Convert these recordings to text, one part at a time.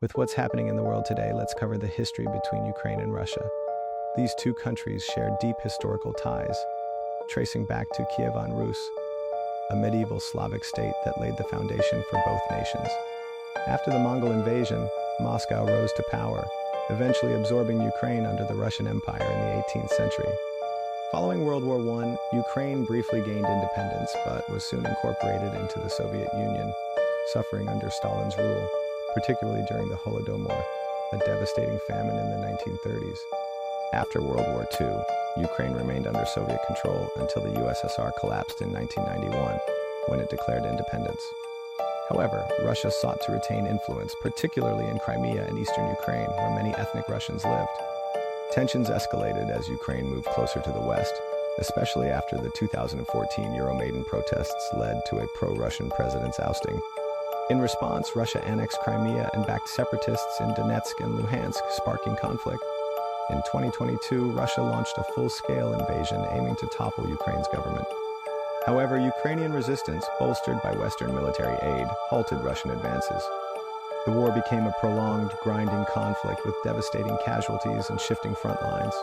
With what's happening in the world today, let's cover the history between Ukraine and Russia. These two countries share deep historical ties, tracing back to Kievan Rus, a medieval Slavic state that laid the foundation for both nations. After the Mongol invasion, Moscow rose to power, eventually absorbing Ukraine under the Russian Empire in the 18th century. Following World War I, Ukraine briefly gained independence, but was soon incorporated into the Soviet Union, suffering under Stalin's rule, particularly during the Holodomor, a devastating famine in the 1930s. After World War II, Ukraine remained under Soviet control until the USSR collapsed in 1991, when it declared independence. However, Russia sought to retain influence, particularly in Crimea and eastern Ukraine, where many ethnic Russians lived. Tensions escalated as Ukraine moved closer to the west, especially after the 2014 Euromaidan protests led to a pro-Russian president's ousting. In response, Russia annexed Crimea and backed separatists in Donetsk and Luhansk, sparking conflict. In 2022, Russia launched a full-scale invasion aiming to topple Ukraine's government. However, Ukrainian resistance, bolstered by Western military aid, halted Russian advances. The war became a prolonged, grinding conflict with devastating casualties and shifting front lines.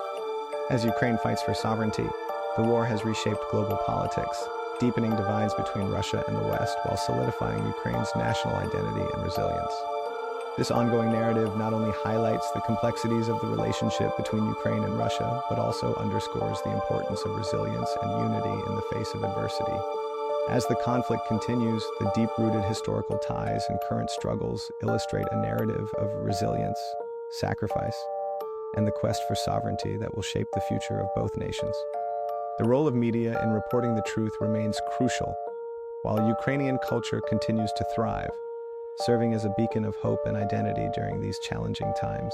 As Ukraine fights for sovereignty, the war has reshaped global politics, deepening divides between Russia and the West while solidifying Ukraine's national identity and resilience. This ongoing narrative not only highlights the complexities of the relationship between Ukraine and Russia, but also underscores the importance of resilience and unity in the face of adversity. As the conflict continues, the deep-rooted historical ties and current struggles illustrate a narrative of resilience, sacrifice, and the quest for sovereignty that will shape the future of both nations. The role of media in reporting the truth remains crucial, while Ukrainian culture continues to thrive, serving as a beacon of hope and identity during these challenging times.